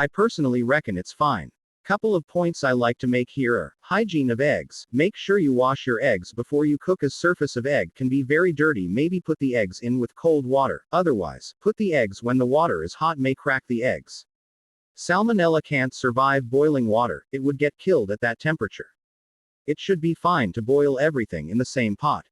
I personally reckon it's fine. Couple of points I like to make here are hygiene of eggs. Make sure you wash your eggs before you cook, as surface of egg can be very dirty. Maybe put the eggs in with cold water. Otherwise, put the eggs when the water is hot, may crack the eggs. Salmonella can't survive boiling water, it would get killed at that temperature. It should be fine to boil everything in the same pot.